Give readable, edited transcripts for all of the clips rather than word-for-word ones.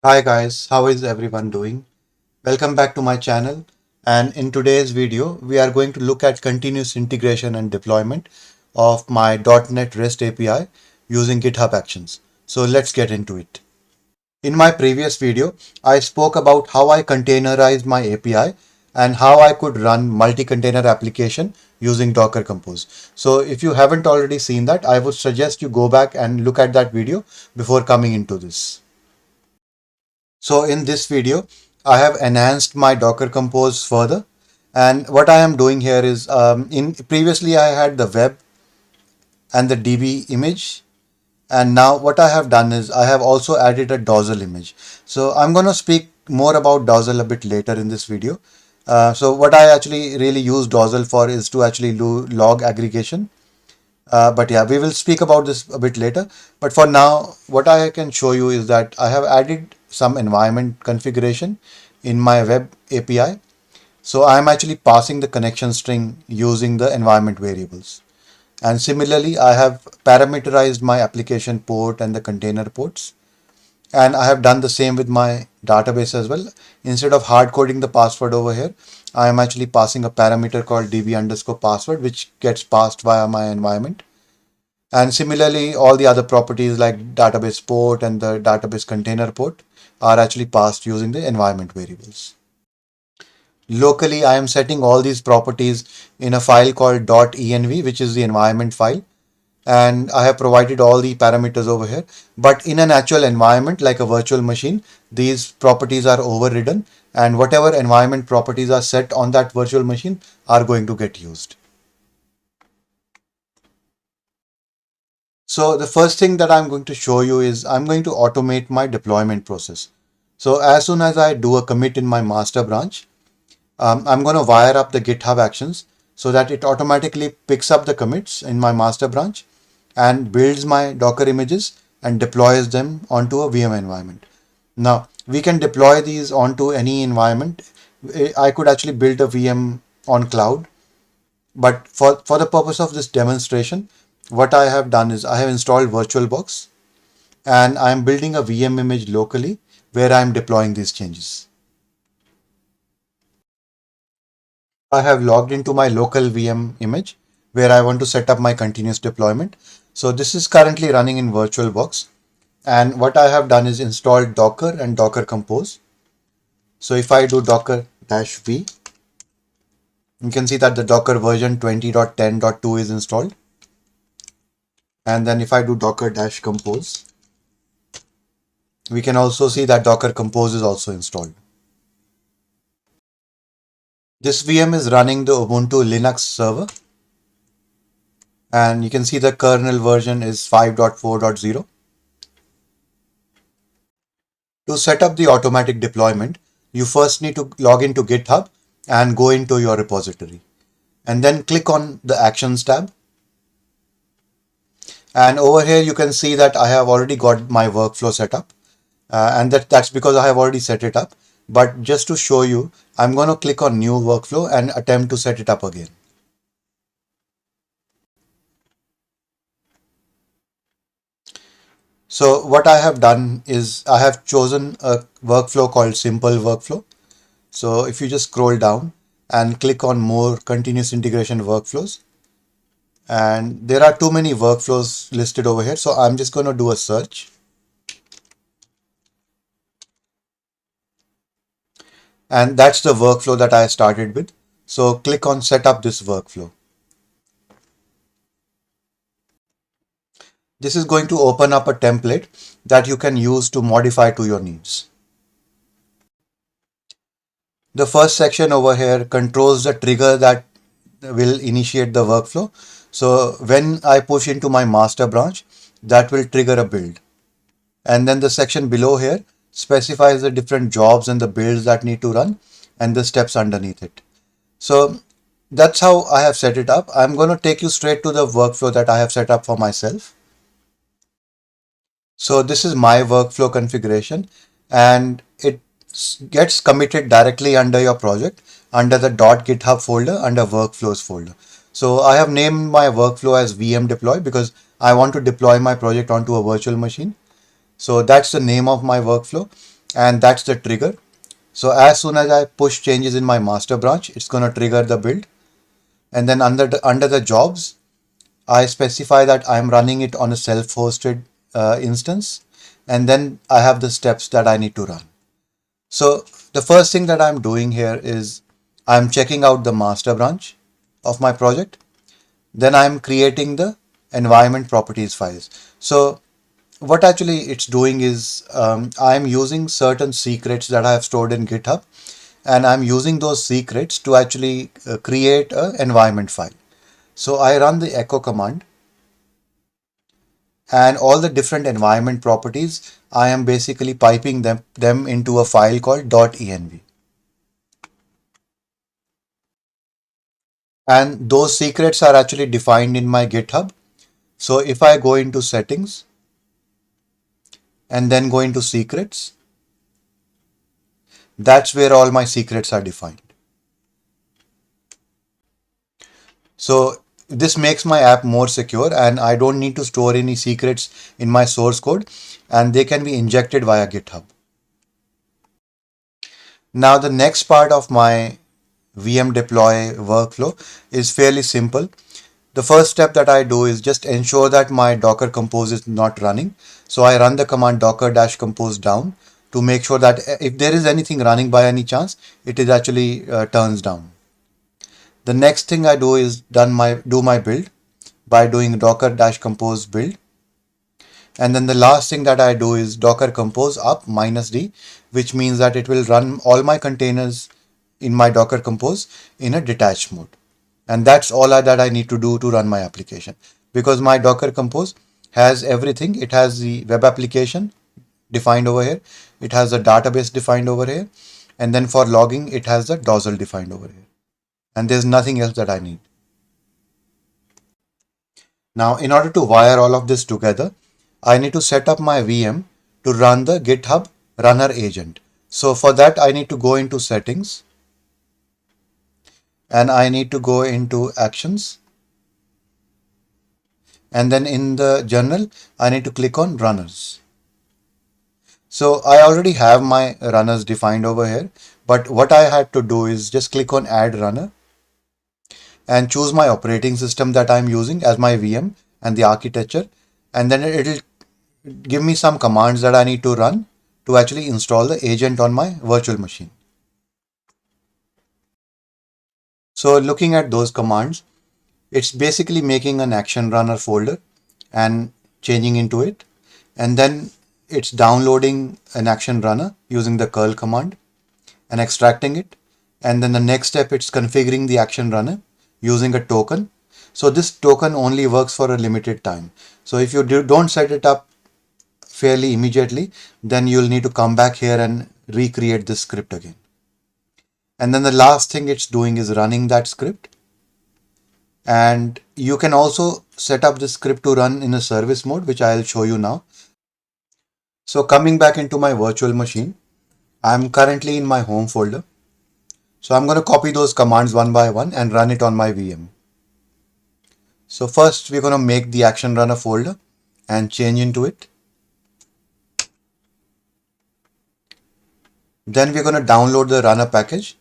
Hi guys, how is everyone doing? Welcome back to my channel, and in today's video we are going to look at continuous integration and deployment of my .NET REST API using GitHub Actions. So let's get into it. In my previous video, I spoke about how I containerized my API and how I could run multi-container application using Docker Compose. So if you haven't already seen that, I would suggest you go back and look at that video before coming into this. So in this video, I have enhanced my Docker Compose further. And what I am doing here is in previously I had the web and the DB image. And now what I have done is I have also added a Dozzle image. So I'm going to speak more about Dozzle a bit later in this video. So what I actually really use Dozzle for is to actually do log aggregation. But yeah, we will speak about this a bit later. But for now, what I can show you is that I have added some environment configuration in my web API. So I'm actually passing the connection string using the environment variables. And similarly, I have parameterized my application port and the container ports. And I have done the same with my database as well. Instead of hard coding the password over here, I am actually passing a parameter called db underscore password, which gets passed via my environment. And similarly, all the other properties like database port and the database container port are actually passed using the environment variables. Locally, I am setting all these properties in a file called .env, which is the environment file. And I have provided all the parameters over here. But in an actual environment like a virtual machine, these properties are overridden, and whatever environment properties are set on that virtual machine are going to get used. So the first thing that I'm going to show you is I'm going to automate my deployment process. So as soon as I do a commit in my master branch, I'm going to wire up the GitHub Actions so that it automatically picks up the commits in my master branch and builds my Docker images and deploys them onto a VM environment. Now we can deploy these onto any environment. I could actually build a VM on cloud, but for the purpose of this demonstration, what I have done is I have installed VirtualBox and I am building a VM image locally where I am deploying these changes. I have logged into my local VM image where I want to set up my continuous deployment. So this is currently running in VirtualBox. And what I have done is installed Docker and Docker Compose. So if I do docker-v, you can see that the Docker version 20.10.2 is installed. And then if I do docker-compose, we can also see that Docker Compose is also installed. This VM is running the Ubuntu Linux server. And you can see the kernel version is 5.4.0. To set up the automatic deployment, you first need to log into GitHub and go into your repository. And then click on the Actions tab. And over here you can see that I have already got my workflow set up. And that's because I have already set it up. But just to show you, I'm going to click on New Workflow and attempt to set it up again. So what I have done is I have chosen a workflow called Simple Workflow. So if you just scroll down and click on More Continuous Integration Workflows, and there are too many workflows listed over here. So I'm just going to do a search. And that's the workflow that I started with. So click on Set up this workflow. This is going to open up a template that you can use to modify to your needs. The first section over here controls the trigger that will initiate the workflow. So when I push into my master branch, that will trigger a build. And then the section below here specifies the different jobs and the builds that need to run and the steps underneath it. So that's how I have set it up. I'm going to take you straight to the workflow that I have set up for myself. So this is my workflow configuration, and it gets committed directly under your project under the .github folder under workflows folder. So I have named my workflow as VM deploy because I want to deploy my project onto a virtual machine. So that's the name of my workflow. and that's the trigger. So as soon as I push changes in my master branch, it's going to trigger the build. And then under the jobs, I specify that I'm running it on a self-hosted instance, and then I have the steps that I need to run. So the first thing that I'm doing here is I'm checking out the master branch of my project. Then I'm creating the environment properties files. So what actually it's doing is I'm using certain secrets that I have stored in GitHub, and I'm using those secrets to actually create an environment file. So I run the echo command, and all the different environment properties, I am basically piping them into a file called .env. And those secrets are actually defined in my GitHub. So if I go into settings and then go into secrets, that's where all my secrets are defined. So this makes my app more secure, and I don't need to store any secrets in my source code, and they can be injected via GitHub. Now the next part of my VM deploy workflow is fairly simple. The first step that I do is just ensure that my Docker Compose is not running. So I run the command docker-compose down to make sure that if there is anything running by any chance, it is actually turns down. The next thing I do is do my build by doing docker-compose build. And then the last thing that I do is docker compose up -d, which means that it will run all my containers in my docker compose in a detached mode. And that's all that I need to do to run my application, because my docker compose has everything. It has the web application defined over here, it has the database defined over here, and then for logging it has the Dozzle defined over here, and there's nothing else that I need. Now, in order to wire all of this together, I need to set up my VM to run the GitHub runner agent. So for that, I need to go into settings, and I need to go into actions, and then in the journal, I need to click on runners. So I already have my runners defined over here, but what I had to do is just click on add runner and choose my operating system that I'm using as my VM and the architecture, and then it'll give me some commands that I need to run to actually install the agent on my virtual machine. So looking at those commands, it's basically making an action runner folder and changing into it. And then it's downloading an action runner using the curl command and extracting it. And then the next step, it's configuring the action runner using a token. So this token only works for a limited time. So if you don't set it up fairly immediately, then you'll need to come back here and recreate this script again. And then the last thing it's doing is running that script. And you can also set up this script to run in a service mode, which I'll show you now. So coming back into my virtual machine, I'm currently in my home folder. So I'm going to copy those commands one by one and run it on my VM. So first we're going to make the action runner folder and change into it. Then we're going to download the runner package.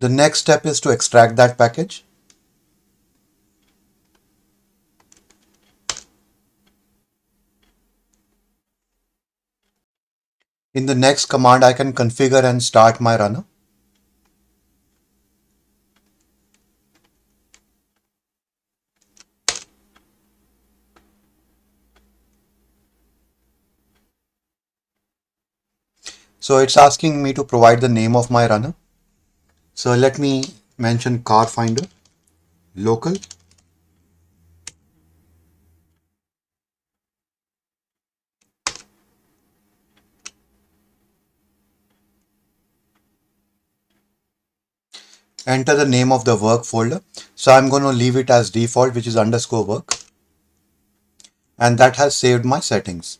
The next step is to extract that package. In the next command, I can configure and start my runner. So it's asking me to provide the name of my runner. So let me mention car finder, local. Enter the name of the work folder. So I'm going to leave it as default, which is underscore work. and that has saved my settings.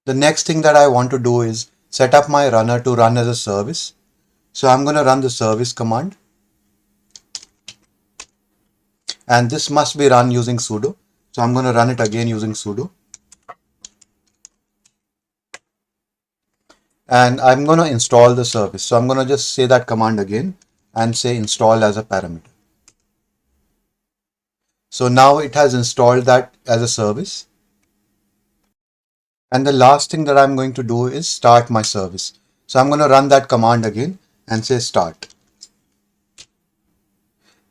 The next thing that I want to do is set up my runner to run as a service. So I'm going to run the service command, and this must be run using sudo. So I'm going to run it again using sudo. And I'm going to install the service. So I'm going to just say that command again and say install as a parameter. So now it has installed that as a service. And the last thing that I'm going to do is start my service. So I'm going to run that command again and say start.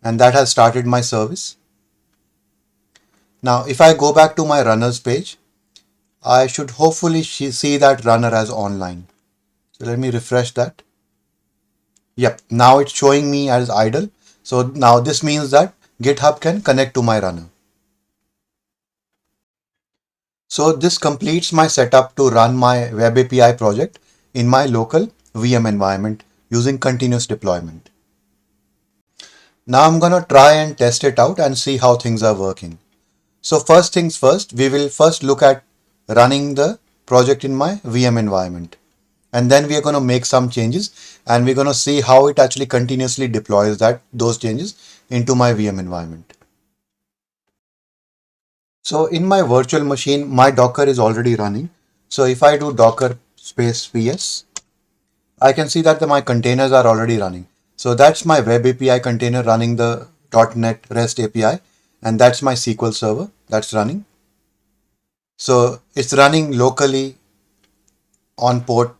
And that has started my service. Now, if I go back to my runners page, I should hopefully see that runner as online. So let me refresh that. Yep, now it's showing me as idle. So now this means that GitHub can connect to my runner. So this completes my setup to run my Web API project in my local VM environment using continuous deployment. Now I'm going to try and test it out and see how things are working. So first things first, we will first look at running the project in my VM environment. And then we are going to make some changes and we're going to see how it actually continuously deploys those changes into my VM environment. So in my virtual machine, my Docker is already running. So if I do Docker space PS, I can see that my containers are already running. So that's my Web API container running the .NET REST API, and that's my SQL server that's running. So it's running locally on port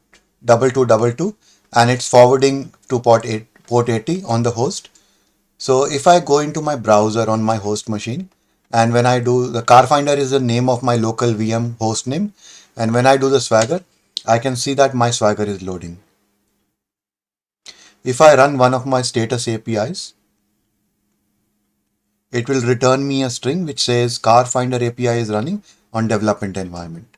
2222 and it's forwarding to port 80 on the host. So if I go into my browser on my host machine, and when I do the car finder is the name of my local VM host name, and when I do the Swagger, I can see that my Swagger is loading. If I run one of my status APIs, it will return me a string which says car finder API is running on development environment.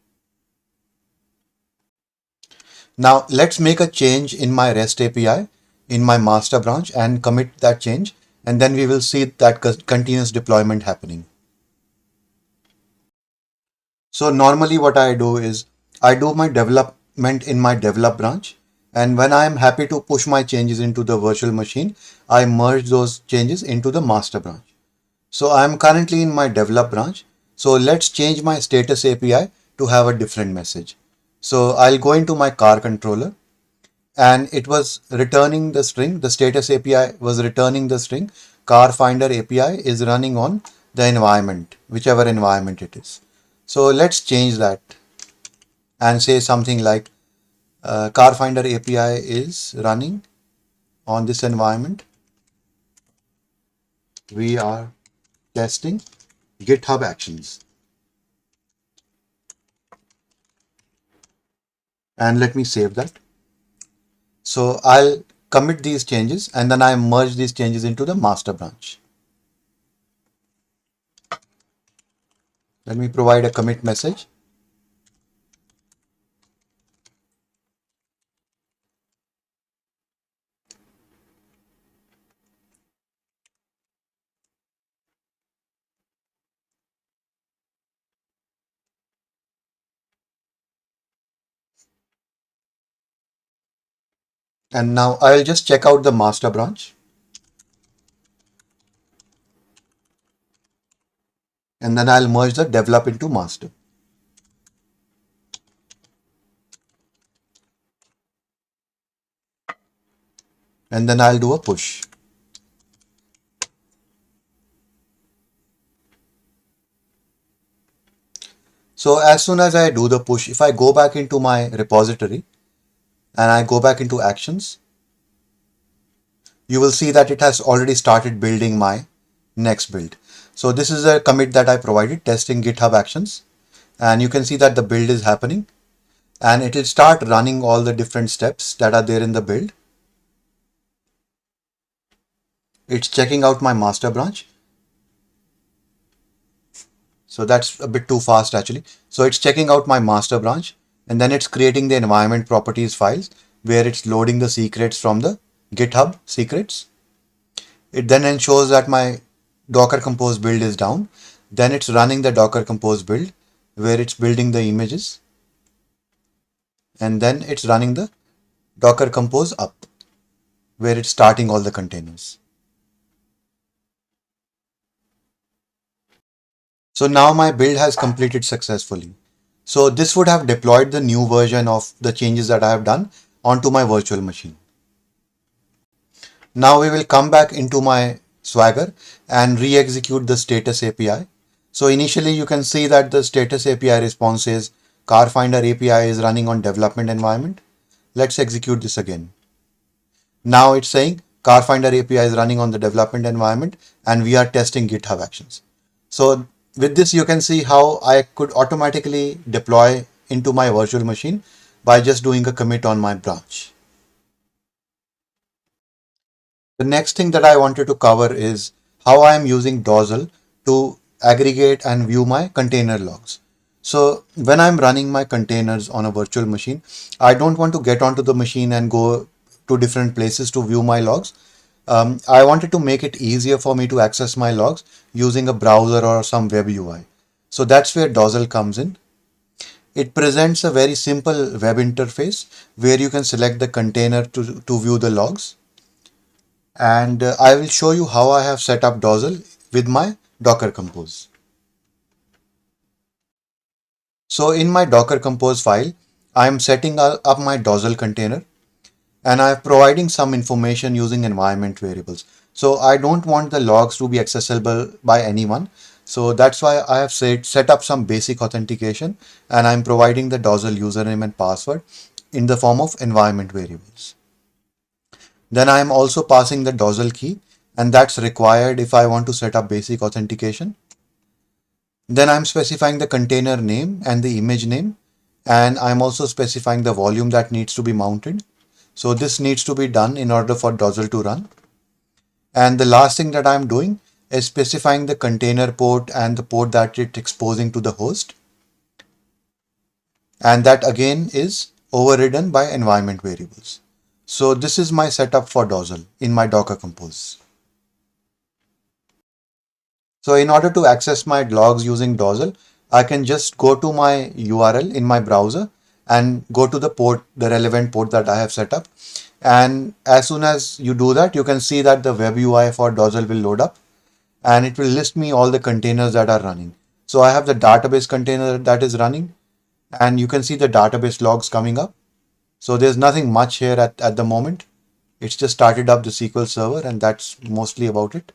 Now let's make a change in my REST API in my master branch and commit that change, and then we will see that continuous deployment happening. So normally what I do is I do my development in my develop branch, and when I am happy to push my changes into the virtual machine, I merge those changes into the master branch. So I am currently in my develop branch. So let's change my status API to have a different message. So I'll go into my car controller, and it was returning the string. The status API was returning the string. Car finder API is running on the environment, whichever environment it is. So let's change that and say something like car finder API is running on this environment. We are testing GitHub Actions. And let me save that. So I'll commit these changes and then I merge these changes into the master branch. Let me provide a commit message. And now I'll just check out the master branch. And then I'll merge the develop into master. And then I'll do a push. So as soon as I do the push, if I go back into my repository and I go back into actions, you will see that it has already started building my next build. So this is a commit that I provided, testing GitHub Actions. And you can see that the build is happening and it will start running all the different steps that are there in the build. It's checking out my master branch. So that's a bit too fast actually. So it's checking out my master branch and then it's creating the environment properties files where it's loading the secrets from the GitHub secrets. It then ensures that my Docker Compose build is down. Then it's running the Docker Compose build where it's building the images, and then it's running the Docker Compose up where it's starting all the containers. So now my build has completed successfully. So this would have deployed the new version of the changes that I have done onto my virtual machine. Now we will come back into my Swagger and re-execute the status API. So initially you can see that the status API response is CarFinder API is running on development environment. Let's execute this again. Now it's saying CarFinder API is running on the development environment and we are testing GitHub Actions. So with this, you can see how I could automatically deploy into my virtual machine by just doing a commit on my branch. The next thing that I wanted to cover is how I am using Dozzle to aggregate and view my container logs. So when I'm running my containers on a virtual machine, I don't want to get onto the machine and go to different places to view my logs. I wanted to make it easier for me to access my logs using a browser or some web UI. So that's where Dozzle comes in. It presents a very simple web interface where you can select the container to view the logs. And I will show you how I have set up Dozzle with my Docker Compose. So in my Docker Compose file, I am setting up my Dozzle container and I am providing some information using environment variables. So I don't want the logs to be accessible by anyone. So that's why I have set up some basic authentication and I'm providing the Dozzle username and password in the form of environment variables. Then I am also passing the Dozzle key and that's required if I want to set up basic authentication. Then I'm specifying the container name and the image name, and I'm also specifying the volume that needs to be mounted. So this needs to be done in order for Dozzle to run. And the last thing that I'm doing is specifying the container port and the port that it's exposing to the host. And that again is overridden by environment variables. So this is my setup for Dozzle in my Docker Compose. So in order to access my logs using Dozzle, I can just go to my URL in my browser and go to the port, the relevant port that I have set up. And as soon as you do that, you can see that the web UI for Dozzle will load up and it will list me all the containers that are running. So I have the database container that is running and you can see the database logs coming up. So there's nothing much here at the moment. It's just started up the SQL Server and that's mostly about it.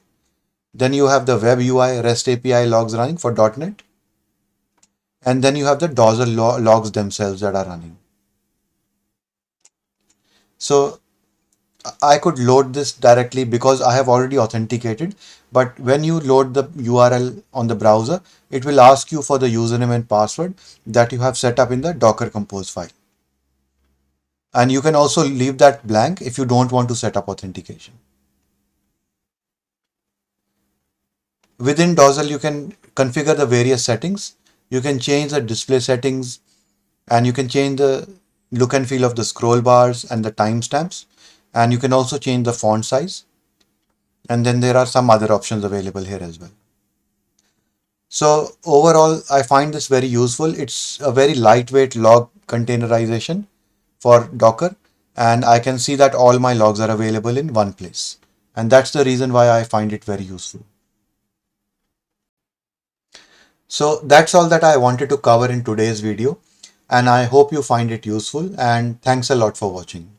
Then you have the web UI REST API logs running for .NET. And then you have the Dozzle logs themselves that are running. So I could load this directly because I have already authenticated. But when you load the URL on the browser, it will ask you for the username and password that you have set up in the Docker Compose file. And you can also leave that blank if you don't want to set up authentication. Within Dozzle, you can configure the various settings. You can change the display settings and you can change the look and feel of the scroll bars and the timestamps. And you can also change the font size. And then there are some other options available here as well. So overall, I find this very useful. It's a very lightweight log containerization for Docker. And I can see that all my logs are available in one place. And that's the reason why I find it very useful. So that's all that I wanted to cover in today's video, and I hope you find it useful, and thanks a lot for watching.